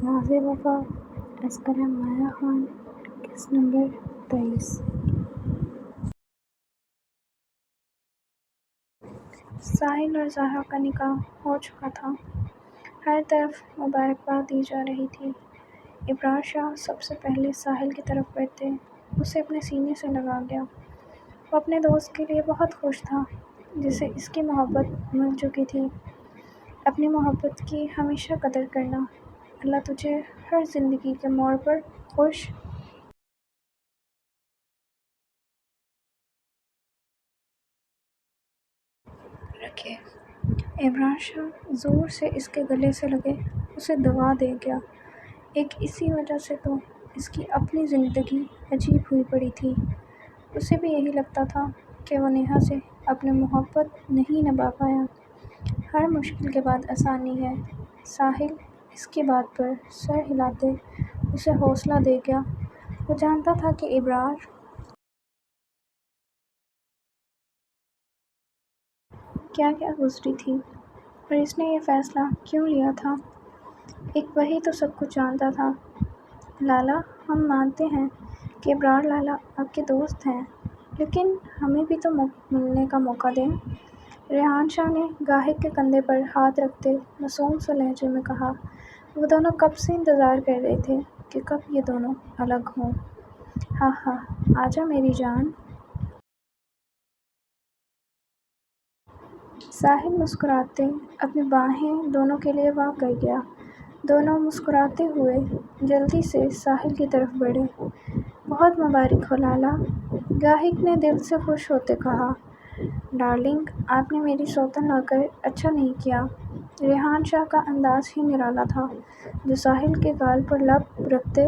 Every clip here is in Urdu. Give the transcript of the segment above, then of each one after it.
نازِ وفا از قلم مایا خان قسط نمبر 23۔ ساحل اور زہرا کا نکاح ہو چکا تھا۔ ہر طرف مبارکباد دی جا رہی تھی۔ ابرار شاہ سب سے پہلے ساحل کی طرف بڑھتے اسے اپنے سینے سے لگا گیا۔ وہ اپنے دوست کے لیے بہت خوش تھا جسے اس کی محبت مل چکی تھی۔ اپنی محبت کی ہمیشہ قدر کرنا۔ اللہ تجھے ہر زندگی کے موڑ پر خوش رکھے۔ ابرار شاہ زور سے اس کے گلے سے لگے اسے دبا دے گیا۔ ایک اسی وجہ سے تو اس کی اپنی زندگی عجیب ہوئی پڑی تھی۔ اسے بھی یہی لگتا تھا کہ وہ نیہا سے اپنی محبت نہیں نبھا پایا۔ ہر مشکل کے بعد آسانی ہے۔ ساحل اس کی بات پر سر ہلاتے اسے حوصلہ دے گیا۔ وہ جانتا تھا کہ ابرار کیا کیا گزری تھی اور اس نے یہ فیصلہ کیوں لیا تھا۔ ایک وہی تو سب کچھ جانتا تھا۔ لالا، ہم مانتے ہیں کہ ابرار لالا آپ کے دوست ہیں، لیکن ہمیں بھی تو ملنے کا موقع دیں۔ ریحان شاہ نے گاہک کے کندھے پر ہاتھ رکھتے معصوم سے لہجے میں کہا۔ وہ دونوں کب سے انتظار کر رہے تھے کہ کب یہ دونوں الگ ہوں۔ ہاں ہاں، آجا میری جان۔ ساحل مسکراتے اپنی باہیں دونوں کے لیے وا کر گیا۔ دونوں مسکراتے ہوئے جلدی سے ساحل کی طرف بڑھے۔ بہت مبارک ہو لالا، گاہک نے دل سے خوش ہوتے کہا۔ ڈارلنگ، آپ نے میری سوتن لا کر اچھا نہیں کیا۔ ریحان شاہ کا انداز ہی نرالا تھا جو ساحل کے گال پر لب رکھتے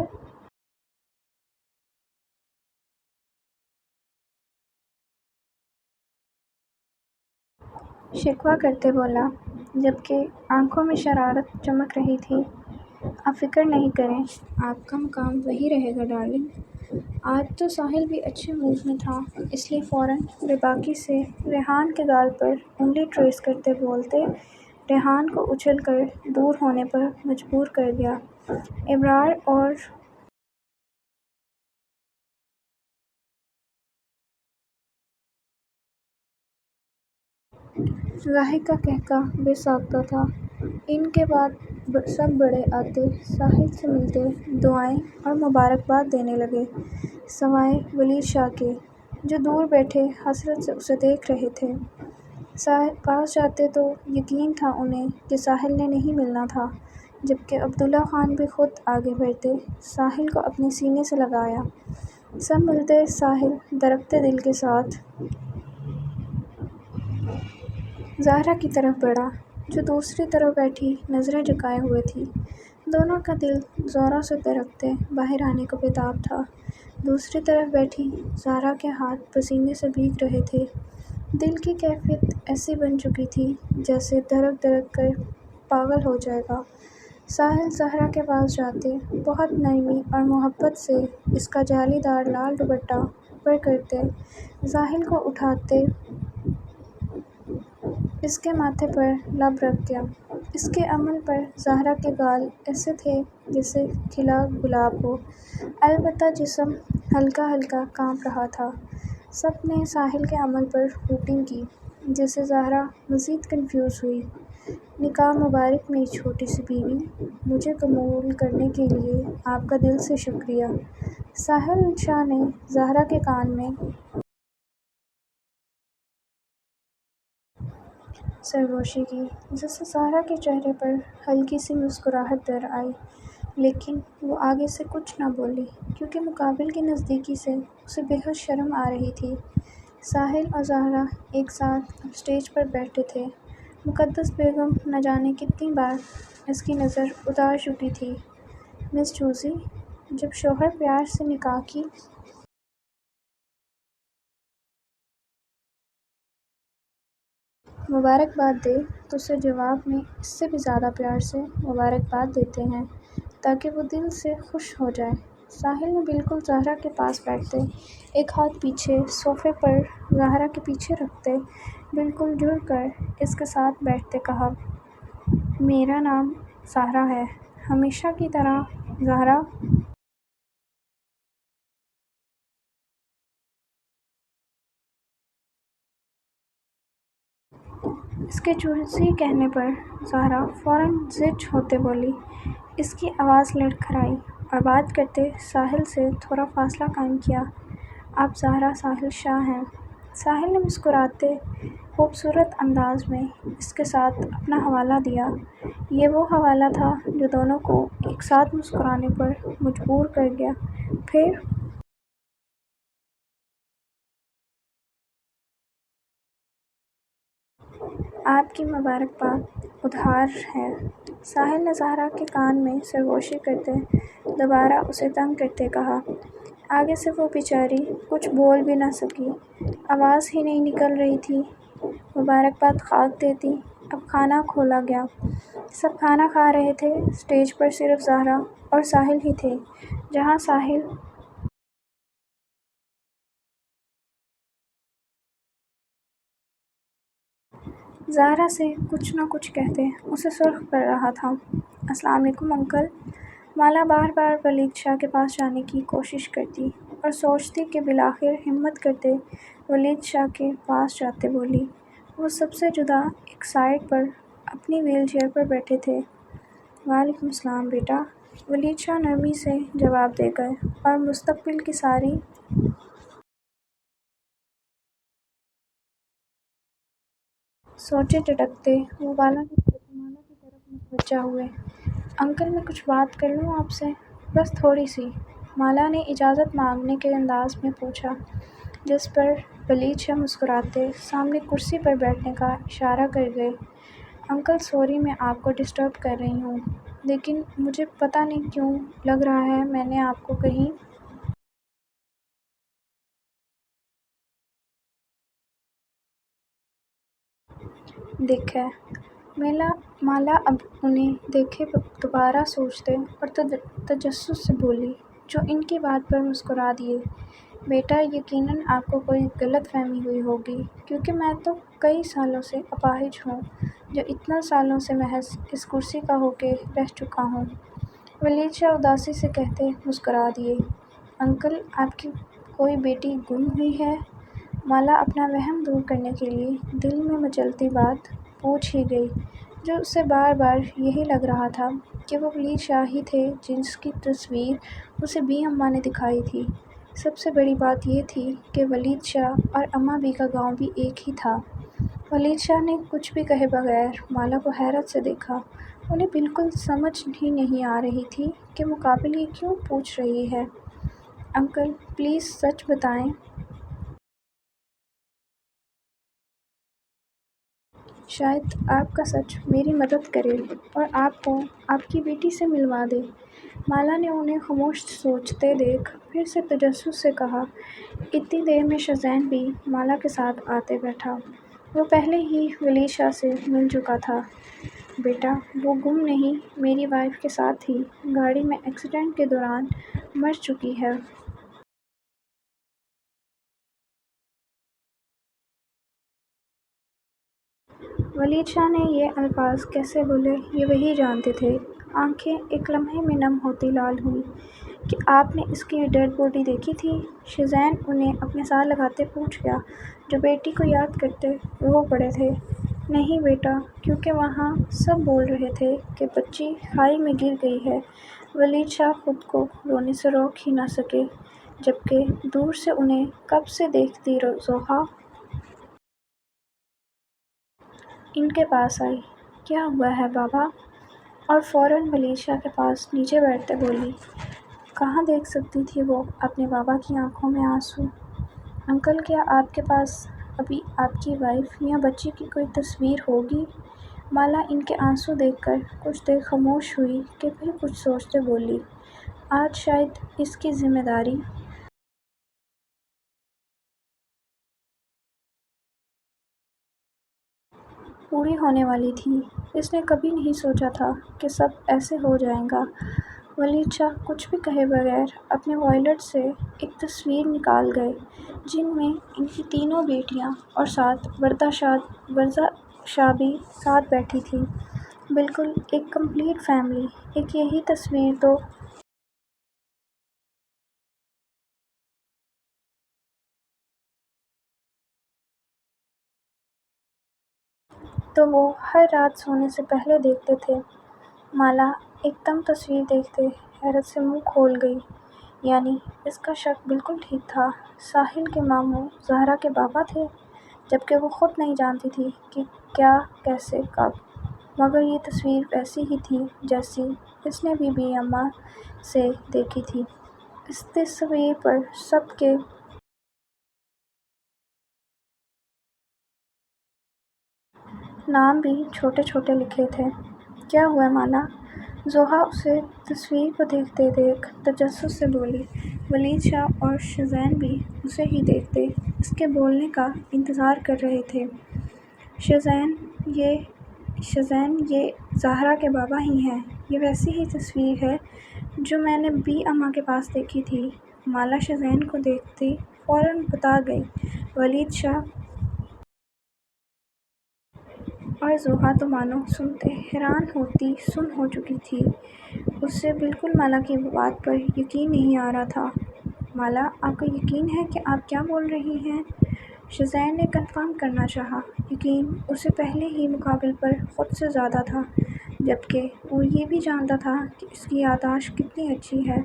شکوہ کرتے بولا، جبکہ آنکھوں میں شرارت چمک رہی تھی۔ آپ فکر نہیں کریں، آپ کا مقام وہی رہے گا ڈارلنگ۔ آج تو ساحل بھی اچھے موڈ میں تھا، اس لیے فوراً بے باکی سے ریحان کے گال پر انگلی ٹریس کرتے بولتے ریحان کو اچھل کر دور ہونے پر مجبور کر دیا۔ ابرار اور گاہک کا قہقہ بے ساختہ تھا۔ ان کے بعد سب بڑے آتے ساحل سے ملتے دعائیں اور مبارکباد دینے لگے، سوائے ولید شاہ کے جو دور بیٹھے حسرت سے اسے دیکھ رہے تھے۔ پاس جاتے تو یقین تھا انہیں کہ ساحل نے نہیں ملنا تھا، جبکہ عبداللہ خان بھی خود آگے بڑھتے ساحل کو اپنے سینے سے لگایا۔ سب ملتے ساحل درکتے دل کے ساتھ زہرا کی طرف بڑھا جو دوسری طرف بیٹھی نظریں جھکائے ہوئے تھی۔ دونوں کا دل زوروں سے درکتے باہر آنے کو بیتاب تھا۔ دوسری طرف بیٹھی زہرا کے ہاتھ پسینے سے بھیگ رہے تھے۔ دل کی کیفیت ایسی بن چکی تھی جیسے دھڑک دھڑک کر پاگل ہو جائے گا۔ ساحل زہرا کے پاس جاتے بہت نرمی اور محبت سے اس کا جالی دار لال دوپٹہ اوپر کرتے ساحل کو اٹھاتے اس کے ماتھے پر لب رکھ دیا۔ اس کے عمل پر زہرا کے گال ایسے تھے جیسے کھلا گلاب ہو، البتہ جسم ہلکا ہلکا کانپ رہا تھا۔ سب نے ساحل کے عمل پر ہوٹنگ کی، جس سے زہرا مزید کنفیوز ہوئی۔ نکاح مبارک میری چھوٹی سی بیوی، مجھے قبول کرنے کے لیے آپ کا دل سے شکریہ۔ ساحل شاہ نے زہرا کے کان میں سرگوشی کی، جس سے زہرا کے چہرے پر ہلکی سی مسکراہٹ در آئی، لیکن وہ آگے سے کچھ نہ بولی کیونکہ مقابل کی نزدیکی سے اسے بے حد شرم آ رہی تھی۔ ساحل اور زہرا ایک ساتھ اب اسٹیج پر بیٹھے تھے۔ مقدس بیگم نہ جانے کتنی بار اس کی نظر اتار چکی تھی۔ مس جوزی، جب شوہر پیار سے نکاح کی مبارکباد دے تو اسے جواب میں اس سے بھی زیادہ پیار سے مبارکباد دیتے ہیں تاکہ وہ دل سے خوش ہو جائے۔ ساحل نے بالکل زہرا کے پاس بیٹھتے ایک ہاتھ پیچھے صوفے پر زہرا کے پیچھے رکھتے بالکل جڑ کر اس کے ساتھ بیٹھتے کہا، میرا نام زہرا ہے، ہمیشہ کی طرح زہرا اس کے چوسی کہنے پر زہرا فوراً زچ ہوتے بولی۔ اس کی آواز لڑکھڑائی اور بات کرتے ساحل سے تھوڑا فاصلہ قائم کیا۔ آپ زہرا ساحل شاہ ہیں؟ ساحل نے مسکراتے خوبصورت انداز میں اس کے ساتھ اپنا حوالہ دیا۔ یہ وہ حوالہ تھا جو دونوں کو ایک ساتھ مسکرانے پر مجبور کر گیا۔ پھر آپ کی مبارکباد ادھار ہے، ساحل نے زہرا کے کان میں سرگوشی کرتے دوبارہ اسے تنگ کرتے کہا۔ آگے سے وہ بیچاری کچھ بول بھی نہ سکی، آواز ہی نہیں نکل رہی تھی۔ مبارکباد خاک دیتی۔ اب کھانا کھولا گیا، سب کھانا کھا رہے تھے۔ اسٹیج پر صرف زہرا اور ساحل ہی تھے۔ جہاں ساحل زہرا سے کچھ نہ کچھ کہتے اسے سرخ کر رہا تھا۔ السلام علیکم انکل، مالا بار بار ولید شاہ کے پاس جانے کی کوشش کرتی اور سوچتی کہ بالآخر ہمت کرتے ولید شاہ کے پاس جاتے بولی۔ وہ سب سے جدا ایک سائیڈ پر اپنی ویل چیئر پر بیٹھے تھے۔ وعلیکم السلام بیٹا، ولید شاہ نرمی سے جواب دے گئے اور مستقبل کی ساری سوچیں جھٹکتے وہ مالا کی طرف متوجہ ہوئے۔ انکل میں کچھ بات کر لوں آپ سے؟ بس تھوڑی سی، مالا نے اجازت مانگنے کے انداز میں پوچھا، جس پر ولید شاہ مسکراتے سامنے کرسی پر بیٹھنے کا اشارہ کر گئے۔ انکل سوری میں آپ کو ڈسٹرب کر رہی ہوں، لیکن مجھے پتہ نہیں کیوں لگ رہا ہے میں نے آپ کو کہیں دیکھا ہے۔ مالا اب انہیں دیکھے دوبارہ سوچتے اور تجسس سے بولی، جو ان کی بات پر مسکرا دیے۔ بیٹا یقیناً آپ کو کوئی غلط فہمی ہوئی ہوگی، کیونکہ میں تو کئی سالوں سے اپاہج ہوں، جو اتنا سالوں سے محض اس کرسی کا ہو کے رہ چکا ہوں۔ ولید شاہ اداسی سے کہتے مسکرا دیے، انکل آپ کی کوئی بیٹی گم ہوئی ہے؟ مالا اپنا وہم دور کرنے کے لیے دل میں مچلتی بات پوچھ ہی گئی، جو اسے بار بار یہی لگ رہا تھا کہ وہ ولید شاہ ہی تھے جس کی تصویر اسے بی اماں نے دکھائی تھی۔ سب سے بڑی بات یہ تھی کہ ولید شاہ اور اماں بی کا گاؤں بھی ایک ہی تھا۔ ولید شاہ نے کچھ بھی کہے بغیر مالا کو حیرت سے دیکھا۔ انہیں بالکل سمجھ ہی نہیں آ رہی تھی کہ مقابل یہ کیوں پوچھ رہی ہے۔ انکل پلیز سچ بتائیں۔ شاید آپ کا سچ میری مدد کرے اور آپ کو آپ کی بیٹی سے ملوا دے۔ مالا نے انہیں خاموش سوچتے دیکھ پھر سے تجسس سے کہا۔ اتنی دیر میں شذین بھی مالا کے ساتھ آتے بیٹھا۔ وہ پہلے ہی ولید شاہ سے مل چکا تھا۔ بیٹا وہ گم نہیں، میری وائف کے ساتھ ہی گاڑی میں ایکسیڈنٹ کے دوران مر چکی ہے۔ ولید شاہ نے یہ الفاظ کیسے بولے یہ وہی جانتے تھے۔ آنکھیں ایک لمحے میں نم ہوتی لال ہوئیں۔ کہ آپ نے اس کی ڈیڈ باڈی دیکھی تھی؟ شذین انہیں اپنے ساتھ لگاتے پوچھ گیا، جو بیٹی کو یاد کرتے رو پڑے تھے۔ نہیں بیٹا، کیونکہ وہاں سب بول رہے تھے کہ بچی کھائی میں گر گئی ہے۔ ولید شاہ خود کو رونے سے روک ہی نہ سکے، جبکہ دور سے انہیں کب سے دیکھتی زوہا ان کے پاس آئی۔ کیا ہوا ہے بابا؟ اور فوراً ولید شاہ کے پاس نیچے بیٹھتے بولی۔ کہاں دیکھ سکتی تھی وہ اپنے بابا کی آنکھوں میں آنسو؟ انکل کیا آپ کے پاس ابھی آپ کی وائف یا بچی کی کوئی تصویر ہوگی؟ مالا ان کے آنسو دیکھ کر کچھ دیر خاموش ہوئی کہ پھر کچھ سوچتے بولی، آج شاید اس کی ذمہ داری پوری ہونے والی تھی۔ اس نے کبھی نہیں سوچا تھا کہ سب ایسے ہو جائے گا۔ ولید شاہ کچھ بھی کہے بغیر اپنے والیٹ سے ایک تصویر نکال گئے، جن میں ان کی تینوں بیٹیاں اور ساتھ وردہ شاہ بھی ساتھ بیٹھی تھیں۔ بالکل ایک کمپلیٹ فیملی، ایک یہی تصویر تو وہ ہر رات سونے سے پہلے دیکھتے تھے۔ مالا ایک دم تصویر دیکھتے حیرت سے منہ کھول گئی۔ یعنی اس کا شک بالکل ٹھیک تھا، ساحل کے ماموں زہرا کے بابا تھے، جبکہ وہ خود نہیں جانتی تھی کہ کیا، کیسے، کب۔ مگر یہ تصویر ویسی ہی تھی جیسی اس نے بی بی اماں سے دیکھی تھی۔ اس تصویر پر سب کے نام بھی چھوٹے چھوٹے لکھے تھے۔ کیا ہوا مالا؟ زوہا اسے تصویر کو دیکھتے دیکھ تجسس سے بولی۔ ولید شاہ اور شزین بھی اسے ہی دیکھتے اس کے بولنے کا انتظار کر رہے تھے۔ شزین یہ زہرا کے بابا ہی ہیں، یہ ویسی ہی تصویر ہے جو میں نے بی اماں کے پاس دیکھی تھی۔ مالا شزین کو دیکھتی فوراً بتا گئی۔ ولید شاہ اور زوہا تو مانو سنتے حیران ہوتی سن ہو چکی تھی۔ اسے بالکل مالا کی بات پر یقین نہیں آ رہا تھا۔ مالا، آپ کو یقین ہے کہ آپ کیا بول رہی ہیں؟ شزین نے کنفرم کرنا چاہا۔ یقین اسے پہلے ہی مقابل پر خود سے زیادہ تھا، جبکہ وہ یہ بھی جانتا تھا کہ اس کی یادداشت کتنی اچھی ہے۔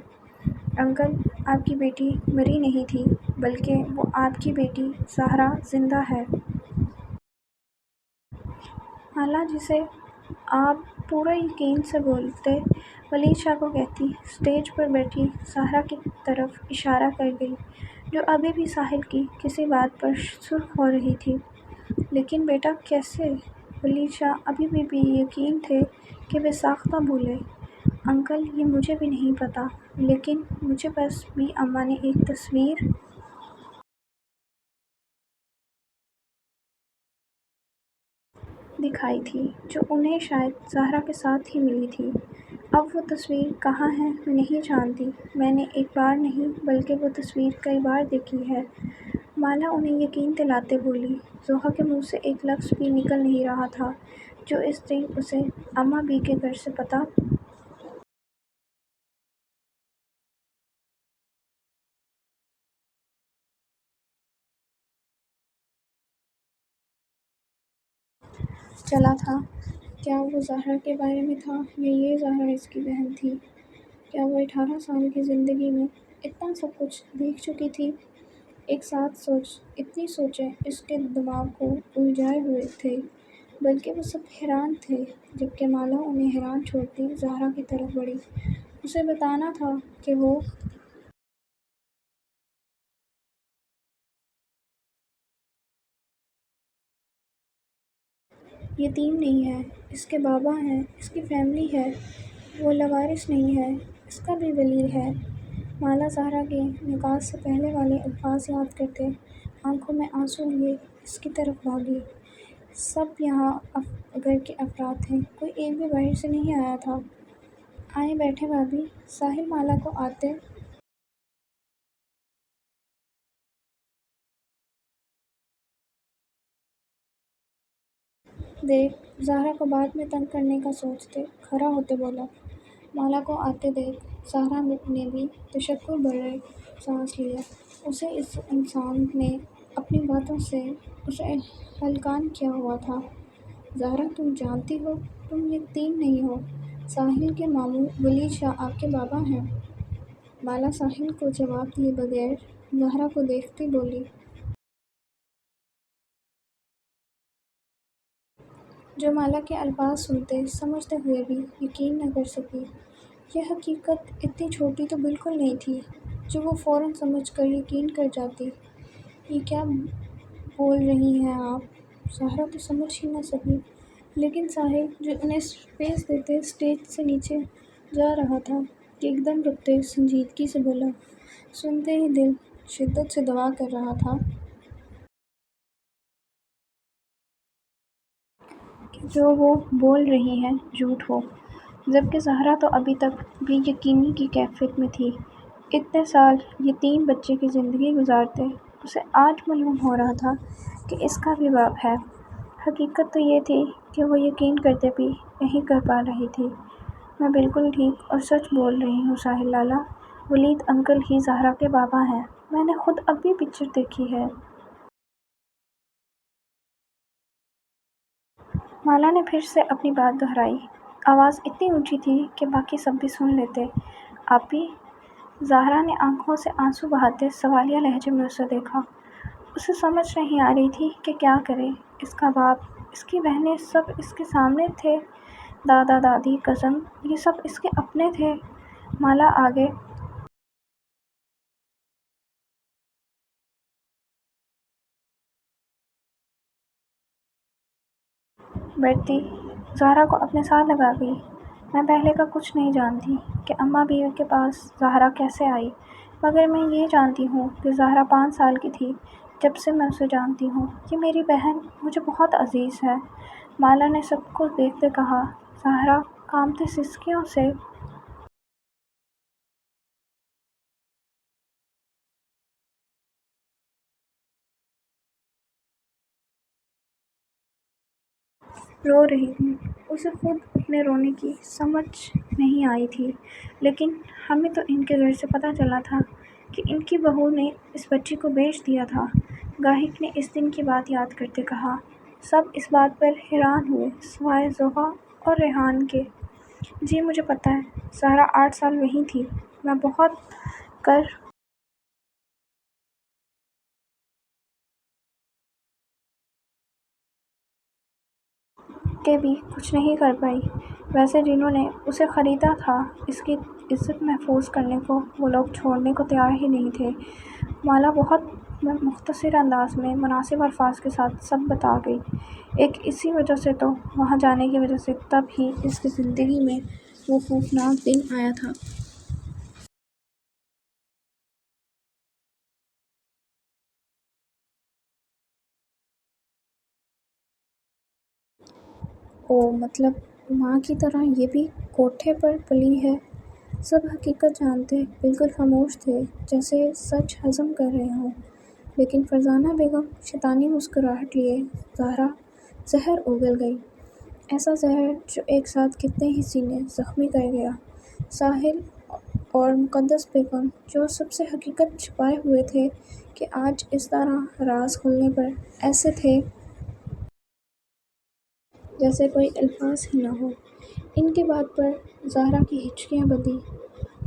انکل، آپ کی بیٹی مری نہیں تھی، بلکہ وہ آپ کی بیٹی زہرا زندہ ہے۔ مالا، جسے آپ پورے یقین سے بولتے ولید شاہ کو کہتی اسٹیج پر بیٹھی زہرا کی طرف اشارہ کر گئی، جو ابھی بھی ساحل کی کسی بات پر سرخ ہو رہی تھی۔ لیکن بیٹا کیسے؟ ولید شاہ ابھی بھی بے یقین تھے کہ بے ساختہ بولے۔ انکل، یہ مجھے بھی نہیں پتا، لیکن مجھے بس بی اماں نے ایک تصویر دکھائی تھی جو انہیں شاید زہرا کے ساتھ ہی ملی تھی۔ اب وہ تصویر کہاں ہے میں نہیں جانتی، میں نے ایک بار نہیں بلکہ وہ تصویر کئی بار دیکھی ہے، مالا انہیں یقین دلاتے بولی۔ زوہا کے منہ سے ایک لفظ بھی نکل نہیں رہا تھا جو اس دن اسے اماں بی کے گھر سے پتہ چلا تھا۔ کیا وہ زہرا کے بارے میں تھا یا یہ زہرا اس کی بہن تھی؟ کیا وہ 18 سال کی زندگی میں اتنا سب کچھ دیکھ چکی تھی؟ ایک ساتھ اتنی سوچیں اس کے دماغ کو الجھائے ہوئے تھے، بلکہ وہ سب حیران تھے، جبکہ مالا انہیں حیران چھوڑتی زہرا کی طرف بڑھی۔ اسے بتانا تھا کہ وہ یتیم نہیں ہے، اس کے بابا ہیں، اس کی فیملی ہے، وہ لاوارث نہیں ہے، اس کا بھی ولی ہے۔ مالا زہرا کے نکاح سے پہلے والے الفاظ یاد کرتے آنکھوں میں آنسو لیے اس کی طرف بھاگی۔ سب یہاں گھر کے افراد تھے، کوئی ایک بھی باہر سے نہیں آیا تھا۔ آئیں بیٹھیں بھابھی۔ ساحل مالا کو آتے دیکھ زہرا کو بعد میں تنگ کرنے کا سوچتے کھڑا ہوتے بولا۔ مالا کو آتے دیکھ زہرا نے بھی تشکر بھرے سانس لیا۔ اسے اس انسان نے اپنی باتوں سے اسے ہلکان کیا ہوا تھا۔ زہرا، تم جانتی ہو تم یتیم نہیں ہو، ساحل کے ماموں ولید شاہ آپ کے بابا ہیں۔ مالا ساحل کو جواب دیے بغیر زہرا کو دیکھتی بولی، جو مالا کے الفاظ سنتے سمجھتے ہوئے بھی یقین نہ کر سکی۔ یہ حقیقت اتنی چھوٹی تو بالکل نہیں تھی جو وہ فوراً سمجھ کر یقین کر جاتی۔ یہ کیا بول رہی ہیں آپ؟ زہرا تو سمجھ ہی نہ سکی، لیکن ساحل جو انہیں اسپیس دیتے اسٹیج سے نیچے جا رہا تھا کہ ایک دم رکتے سنجیدگی سے بولا، سنتے ہی دل شدت سے دعا کر رہا تھا کہ جو وہ بول رہی ہیں جھوٹ ہو، جبکہ زہرا تو ابھی تک بے یقینی کی کیفیت میں تھی۔ اتنے سال یتیم بچے کی زندگی گزارتے اسے آج معلوم ہو رہا تھا کہ اس کا بھی باپ ہے۔ حقیقت تو یہ تھی کہ وہ یقین کرتے بھی نہیں کر پا رہی تھی۔ میں بالکل ٹھیک اور سچ بول رہی ہوں ساحل لالا، ولید انکل ہی زہرا کے بابا ہیں، میں نے خود ابھی پکچر دیکھی ہے۔ مالا نے پھر سے اپنی بات دہرائی، آواز اتنی اونچی تھی کہ باقی سب بھی سن لیتے۔ آپی؟ زہرا نے آنکھوں سے آنسو بہاتے سوالیہ لہجے میں اسے دیکھا۔ اسے سمجھ نہیں آ رہی تھی کہ کیا کرے۔ اس کا باپ، اس کی بہنیں سب اس کے سامنے تھے، دادا دادی کزن یہ سب اس کے اپنے تھے۔ مالا آگے بیٹھتی زہرا کو اپنے ساتھ لگا گئی۔ میں پہلے کا کچھ نہیں جانتی کہ اماں بیوی کے پاس زہرا کیسے آئی، مگر میں یہ جانتی ہوں کہ زہرا 5 سال کی تھی جب سے میں اسے جانتی ہوں۔ یہ میری بہن مجھے بہت عزیز ہے۔ مالا نے سب کو دیکھتے کہا۔ زہرا کانپتی سسکیوں سے رو رہی ہوں۔ اسے خود اپنے رونے کی سمجھ نہیں آئی تھی، لیکن ہمیں تو ان کے گھر سے پتہ چلا تھا کہ ان کی بہو نے اس بچی کو بیچ دیا تھا۔ گاہک نے اس دن کی بات یاد کرتے کہا۔ سب اس بات پر حیران ہوئے سوائے زوہا اور ریحان کے۔ جی مجھے پتہ ہے، زہرا 8 سال وہیں تھی، میں بہت کر کے بھی کچھ نہیں کر پائی۔ ویسے جنہوں نے اسے خریدا تھا، اس کی عزت محفوظ کرنے کو وہ لوگ چھوڑنے کو تیار ہی نہیں تھے۔ مالا بہت مختصر انداز میں مناسب الفاظ کے ساتھ سب بتا گئی۔ ایک اسی وجہ سے تو وہاں جانے کی وجہ سے تب ہی اس کی زندگی میں وہ خوفناک دن آیا تھا۔ مطلب ماں کی طرح یہ بھی کوٹھے پر پلی ہے؟ سب حقیقت جانتے بالکل خاموش تھے، جیسے سچ ہضم کر رہے ہوں۔ لیکن فرزانہ بیگم شیطانی مسکراہٹ لیے زہرا زہر اگل گئی، ایسا زہر جو ایک ساتھ کتنے ہی سینے زخمی کر گیا۔ ساحل اور مقدس بیگم جو سب سے حقیقت چھپائے ہوئے تھے کہ آج اس طرح راز کھلنے پر ایسے تھے جیسے کوئی الفاظ ہی نہ ہو۔ ان کی بات پر زہرا کی ہچکیاں بندھی۔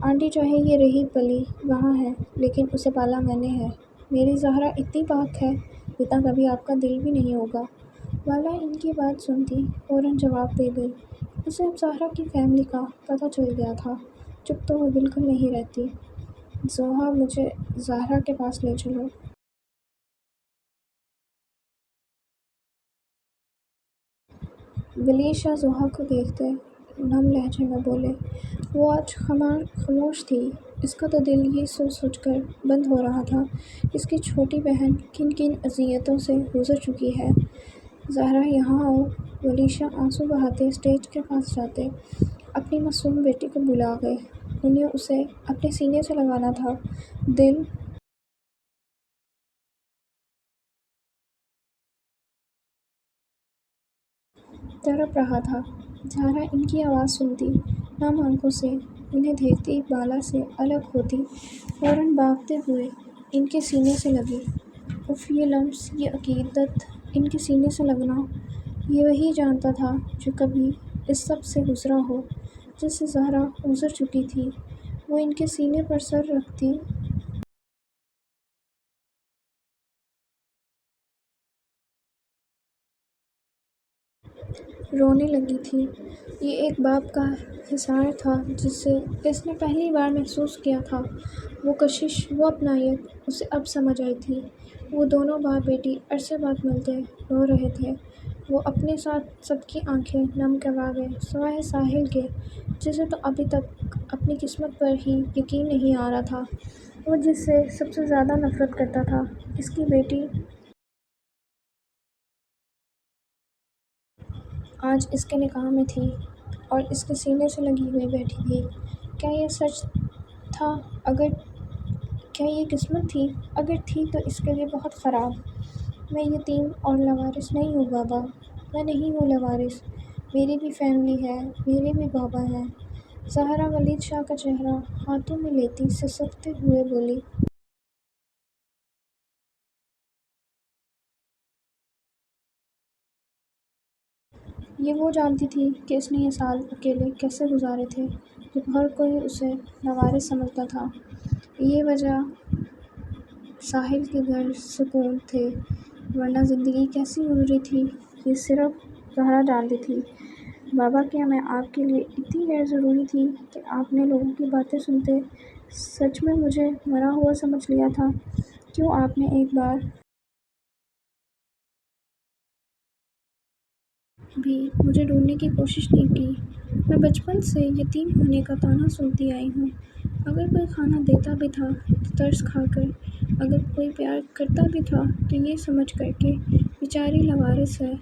آنٹی چاہے یہ رہی پلی وہاں ہے، لیکن اسے پالا میں نے ہے۔ میری زہرا اتنی پاک ہے جتنا کبھی آپ کا دل بھی نہیں ہوگا۔ مالا ان کی بات سنتی فوراً جواب دے گئی۔ اسے اب زہرا کی فیملی کا پتہ چل گیا تھا۔ چپ تو وہ بالکل نہیں رہتی۔ زوہا مجھے زہرا کے پاس لے چلو۔ ولی شاہ زوہا کو دیکھتے نم لہجے میں بولے۔ وہ آج خاموش تھی، اس کا تو دل یہ سوچ سوچ کر بند ہو رہا تھا کہ اس کی چھوٹی بہن کن کن اذیتوں سے گزر چکی ہے۔ زہرا یہاں آؤ۔ ولی شاہ آنسو بہاتے اسٹیج کے پاس جاتے اپنی معصوم بیٹی کو بلا گئے۔ انہیں اسے اپنے سینے سے لگانا تھا۔ دل تڑپ رہا تھا۔ زہرا ان کی آواز سنتی، نم آنکھوں سے انہیں دیکھتی، بالا سے الگ ہوتی، فوراً بھاگتے ہوئے ان کے سینے سے لگی۔ اف یہ لمس، یہ عقیدت، ان کے سینے سے لگنا، یہ وہی جانتا تھا جو کبھی اس سب سے گزرا ہو، جس سے زہرا گزر چکی تھی۔ وہ ان کے سینے پر سر رکھتی رونے لگی تھی۔ یہ ایک باپ کا حصار تھا جس سے اس نے پہلی بار محسوس کیا تھا۔ وہ کشش، وہ اپنائیت اسے اب سمجھ آئی تھی۔ وہ دونوں باپ بیٹی عرصے بعد ملتے رو رہے تھے۔ وہ اپنے ساتھ سب کی آنکھیں نم کروا گئے سوائے ساحل کے، جسے تو ابھی تک اپنی قسمت پر ہی یقین نہیں آ رہا تھا۔ وہ جس سے سب سے زیادہ نفرت کرتا تھا، اس کی بیٹی آج اس کے نکاح میں تھی اور اس کے سینے سے لگی ہوئی بیٹھی تھی۔ کیا یہ سچ تھا؟ کیا یہ قسمت تھی؟ اگر تھی تو اس کے لیے بہت خراب۔ میں یتیم اور لاوارث نہیں ہوں بابا، میں نہیں ہوں لاوارث۔ میری بھی فیملی ہے، میرے بھی بابا ہیں۔ زہرا ولید شاہ کا چہرہ ہاتھوں میں لیتی سسکتے ہوئے بولی، یہ وہ جانتی تھی کہ اس نے یہ سال اکیلے کیسے گزارے تھے جب ہر کوئی اسے لاوارث سمجھتا تھا۔ یہ وجہ ساحل کے گھر سکون تھے، ورنہ زندگی کیسی گزری تھی یہ صرف زہرا جانتی تھی۔ بابا، کیا میں آپ کے لیے اتنی غیر ضروری تھی کہ آپ نے لوگوں کی باتیں سنتے سچ میں مجھے مرا ہوا سمجھ لیا تھا؟ کیوں آپ نے ایک بار بھی مجھے ڈھونڈنے کی کوشش نہیں کی؟ میں بچپن سے یتیم ہونے کا طعنہ سنتی آئی ہوں۔ اگر کوئی کھانا دیتا بھی تھا تو ترس کھا کر، اگر کوئی پیار کرتا بھی تھا تو یہ سمجھ کر کہ بیچاری لاوارث ہے۔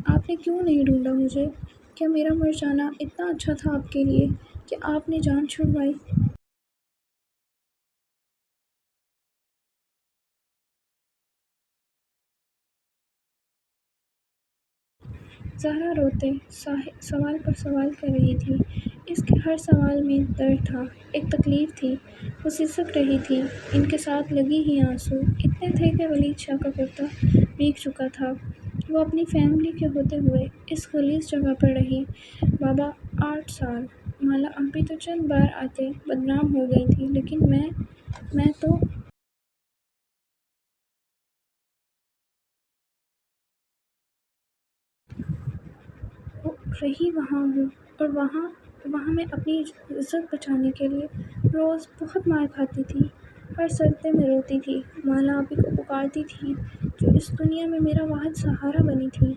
آپ نے کیوں نہیں ڈھونڈا مجھے؟ کیا میرا مر جانا اتنا اچھا تھا آپ کے لیے کہ آپ نے جان چھڑوائی؟ زہرا روتے سوال پر سوال کر رہی تھی۔ اس کے ہر سوال میں درد تھا، ایک تکلیف تھی۔ وہ سسک رہی تھی، ان کے ساتھ لگی ہی آنسو اتنے تھے کہ ولید شاہ کا کرتا بھیگ چکا تھا۔ وہ اپنی فیملی کے ہوتے ہوئے اس غلیظ جگہ پر رہی۔ بابا، 8 سال! مالا اب بھی تو چند بار آتے بدنام ہو گئی تھی، لیکن میں تو رہی وہاں ہوں، اور وہاں میں اپنی عزت بچانے کے لیے روز بہت مار کھاتی تھی، ہر سجدے میں روتی تھی، مالا آپی کو پکارتی تھی جو اس دنیا میں میرا واحد سہارا بنی تھی۔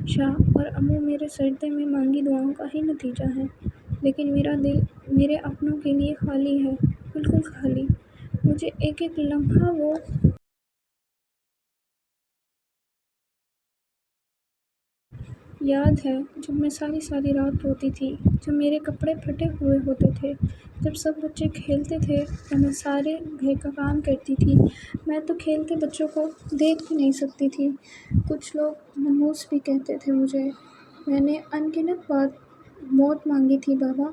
شاہ اور امو میرے سجدے میں مانگی دعاؤں کا ہی نتیجہ ہے، لیکن میرا دل میرے اپنوں کے لیے خالی ہے، بالکل خالی۔ مجھے ایک ایک لمحہ وہ یاد ہے جب میں ساری ساری رات روتی تھی، جب میرے کپڑے پھٹے ہوئے ہوتے تھے، جب سب بچے کھیلتے تھے اور میں سارے گھر کا کام کرتی تھی۔ میں تو کھیلتے بچوں کو دیکھ بھی نہیں سکتی تھی۔ کچھ لوگ منحوس بھی کہتے تھے مجھے۔ میں نے ان گنت بار موت مانگی تھی بابا،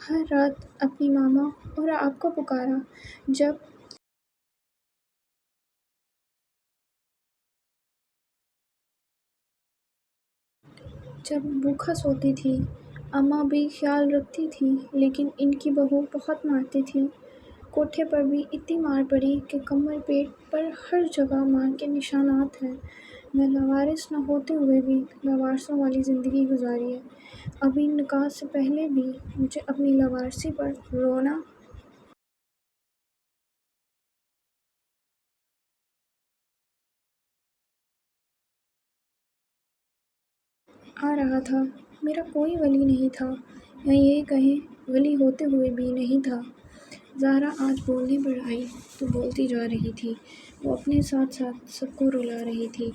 ہر رات اپنی ماما اور آپ کو پکارا۔ جب بھوکا سوتی تھی، اماں بھی خیال رکھتی تھی، لیکن ان کی بہو بہت مارتی تھی۔ کوٹھے پر بھی اتنی مار پڑی کہ کمر پیٹ پر ہر جگہ مار کے نشانات ہیں۔ میں لاوارث نہ ہوتے ہوئے بھی لاوارثوں والی زندگی گزاری ہے۔ ابھی نکاح سے پہلے بھی مجھے اپنی لاوارثی پر رونا آ رہا تھا۔ میرا کوئی ولی نہیں تھا، یا یہ کہیں ولی ہوتے ہوئے بھی نہیں تھا۔ زہرا آج بولنے پر آئی تو بولتی جا رہی تھی۔ وہ اپنے ساتھ ساتھ سب کو رلا رہی تھی۔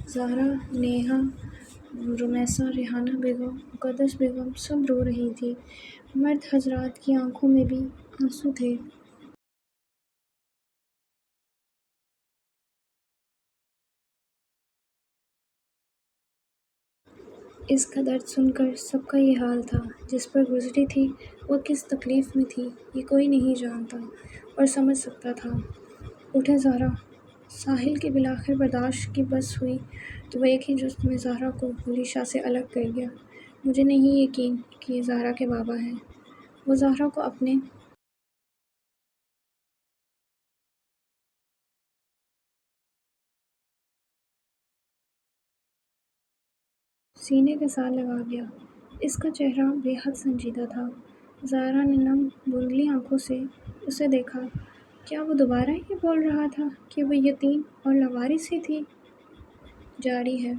زہرا، نیہا، رمیسا، ریحانہ بیگم، مقدس بیگم سب رو رہی تھی۔ مرد حضرات کی آنکھوں میں بھی آنسو تھے۔ اس کا درد سن کر سب کا یہ حال تھا۔ جس پر گزری تھی وہ کس تکلیف میں تھی یہ کوئی نہیں جانتا اور سمجھ سکتا تھا۔ اٹھے زہرا! ساحل کی بالآخر برداشت کی بس ہوئی تو وہ ایک ہی جست میں زہرا کو ولید شاہ سے الگ کر گیا۔ مجھے نہیں یقین کہ یہ زہرا کے بابا ہیں۔ وہ زہرا کو اپنے سینے کے ساتھ لگا گیا۔ اس کا چہرہ بے حد سنجیدہ تھا۔ زہرا نے نم بوندھلی آنکھوں سے اسے دیکھا۔ کیا وہ دوبارہ یہ بول رہا تھا کہ وہ یتیم اور لاوارث ہی تھی؟ جاری ہے۔